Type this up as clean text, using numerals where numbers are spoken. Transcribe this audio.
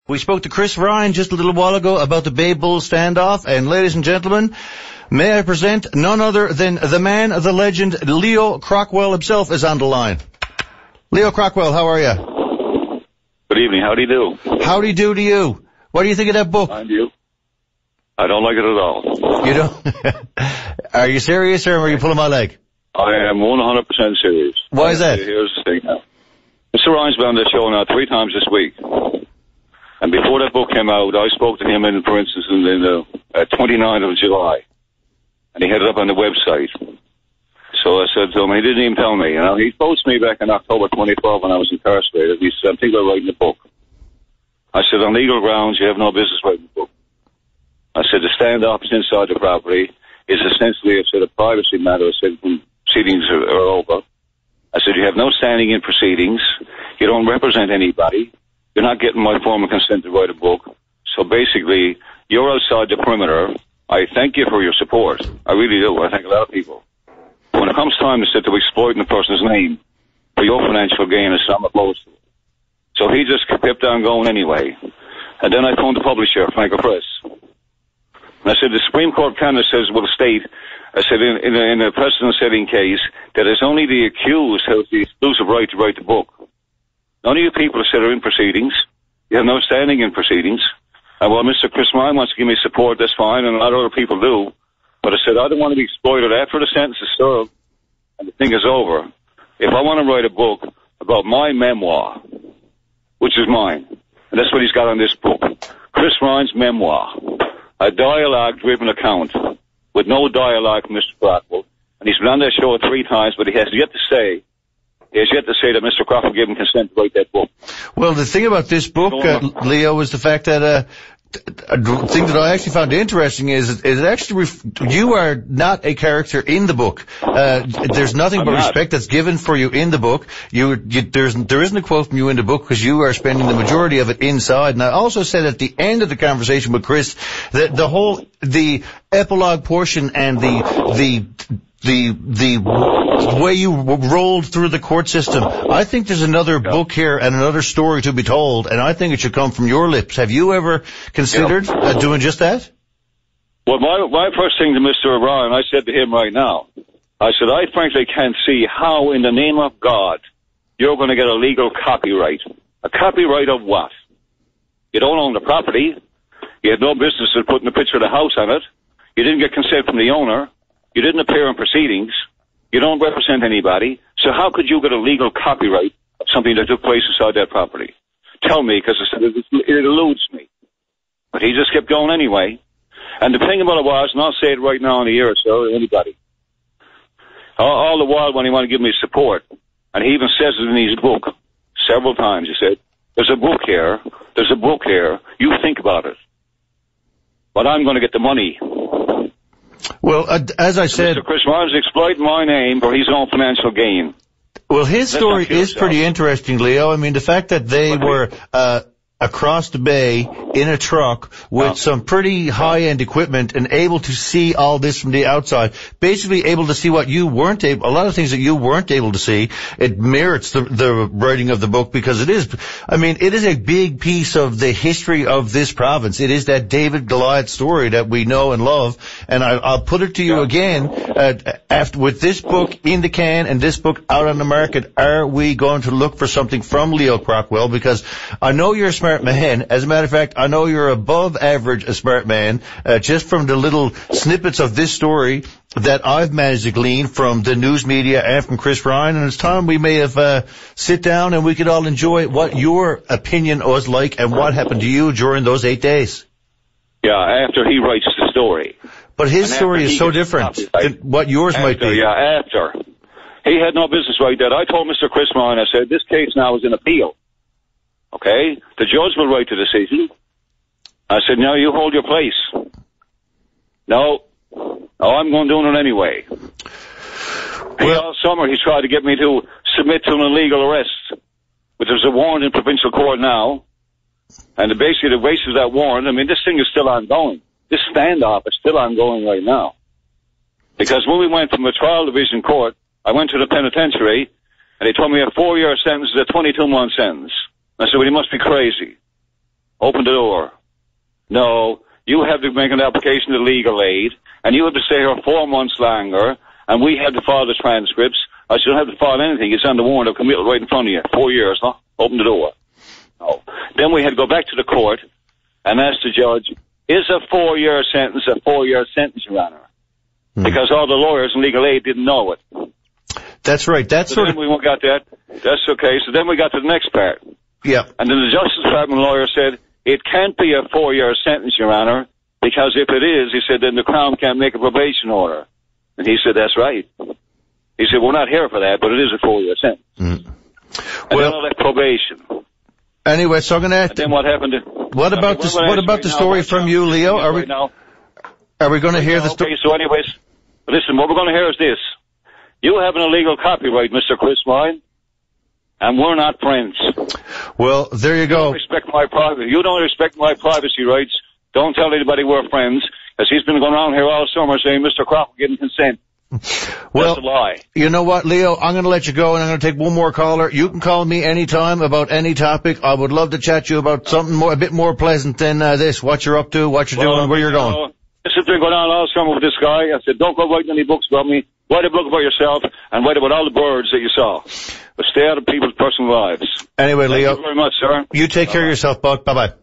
We spoke to Chris Ryan just a little while ago about the Bay Bull standoff, and ladies and gentlemen, may I present none other than the man, the legend, Leo Crockwell himself is on the line. Leo Crockwell, how are you? Good evening, how do you do? Howdy do to you. What do you think of that book? And you? I don't like it at all. You don't? Are you serious, or are you pulling my leg? I am 100% serious. Why is that? Here's the thing now. Mr. Ryan's been on this show now 3 times this week. And before that book came out, I spoke to him, for instance, in the 29th of July. And he had it up on the website. So I said to him, he didn't even tell me. You know, he approached me back in October 2012 when I was incarcerated. He said, I'm thinking about writing a book. I said, on legal grounds, you have no business writing a book. I said, the standoff is inside the property is essentially, I said, a privacy matter. I said, when proceedings are over. I said, you have no standing in proceedings. You don't represent anybody. You're not getting my formal consent to write a book. So basically, you're outside the perimeter. I thank you for your support. I really do. I thank a lot of people. When it comes time to exploiting a person's name for your financial gain, I'm opposed to it. So he just kept on going anyway. And then I phoned the publisher, Franco Press. And I said, the Supreme Court Canada will state, I said, in a precedent-setting case, that it's only the accused who has the exclusive right to write the book. None of you people that are in proceedings. You have no standing in proceedings. And while Mr. Chris Ryan wants to give me support, that's fine, and a lot of other people do. But I said, I don't want to be exploited after the sentence is served and the thing is over. If I want to write a book about my memoir, which is mine, and that's what he's got on this book, Chris Ryan's memoir, a dialogue-driven account with no dialogue from Mr. Crockwell. And he's been on that show 3 times, but he has yet to say that Mr. Crockwell gave him consent to write that book. Well, the thing about this book, Leo, is the fact that the thing that I actually found interesting is it actually you are not a character in the book. There's nothing but respect that's given for you in the book. There isn't a quote from you in the book because you are spending the majority of it inside. And I also said at the end of the conversation with Chris that the epilogue portion and the way you rolled through the court system, I think there's another book here and another story to be told, and I think it should come from your lips. Have you ever considered doing just that? Well, my first thing to Mr. Ryan, I said to him right now, I said, I frankly can't see how, in the name of God, you're going to get a legal copyright. A copyright of what? You don't own the property. You had no business in putting a picture of the house on it. You didn't get consent from the owner. You didn't appear in proceedings. You don't represent anybody. So how could you get a legal copyright of something that took place inside that property? Tell me, because it eludes me. But he just kept going anyway. And the thing about it was, and I'll say it right now in the ear, so anybody, all the while when he wanted to give me support, and he even says it in his book several times, he said, there's a book here, you think about it. But I'm going to get the money. Well, as I said, Mr. Chris Ryan's exploiting my name for his own financial gain. Well, his story is pretty interesting, Leo. I mean, the fact that they were across the bay in a truck with some pretty high-end equipment and able to see all this from the outside, basically able to see what you weren't able, a lot of things that you weren't able to see. It merits the writing of the book because it is a big piece of the history of this province. It is that David Goliath story that we know and love. And I'll put it to you again, after with this book in the can and this book out on the market, are we going to look for something from Leo Crockwell? Because I know you're a smart man. As a matter of fact, I know you're above average a smart man, just from the little snippets of this story that I've managed to glean from the news media and from Chris Ryan. And it's time we may have sit down and we could all enjoy what your opinion was like and what happened to you during those 8 days. Yeah, after he writes the story. But his story is so different than what yours might be. Yeah, after. He had no business like that. I told Mr. Chris Ryan, I said, this case now is in appeal. Okay? The judge will write the decision. I said, no, you hold your place. No, I'm going to do it anyway. All summer he tried to get me to submit to an illegal arrest. But there's a warrant in provincial court now. And basically the basis of that warrant, I mean, this thing is still ongoing. This standoff is still ongoing right now. Because when we went from the trial division court, I went to the penitentiary, and they told me a 4-year sentence is a 22-month sentence. I said, well, he must be crazy. Open the door. No, you have to make an application to legal aid, and you have to stay here 4 months longer, and we had to file the transcripts. I shouldn't have to file anything. It's on the warrant of committal right in front of you. 4 years, huh? Open the door. No. Then we had to go back to the court and ask the judge, is a 4-year sentence a 4-year sentence, Your Honor? Because all the lawyers in legal aid didn't know it. That's right. That's so then we got that. That's okay. So then we got to the next part. Yeah. And then the Justice Department lawyer said, it can't be a 4-year sentence, Your Honor, because if it is, he said, then the Crown can't make a probation order. And he said, that's right. He said, we're not here for that, but it is a 4-year sentence. And then I left probation. Anyway, so I'm going to ask. Then what happened? What about the story from you, Leo? Are we going to hear the story? Okay, so anyways, listen, what we're going to hear is this. You have an illegal copyright, Mr. Chris Ryan, and we're not friends. Well, there you go. You don't respect my privacy rights. Don't tell anybody we're friends, because he's been going around here all summer saying Mr. Crockwell getting consent. Well, that's a lie. You know what, Leo? I'm going to let you go, and I'm going to take one more caller. You can call me anytime about any topic. I would love to chat to you about something a bit more pleasant than this. What you're up to, what you're doing, where you're going. I sit there going on all summer with this guy. I said, don't go writing any books about me. Write a book about yourself, and write about all the birds that you saw. But stay out of people's personal lives. Anyway, Leo. Thank you very much, sir. You take care of yourself, bud. Bye-bye.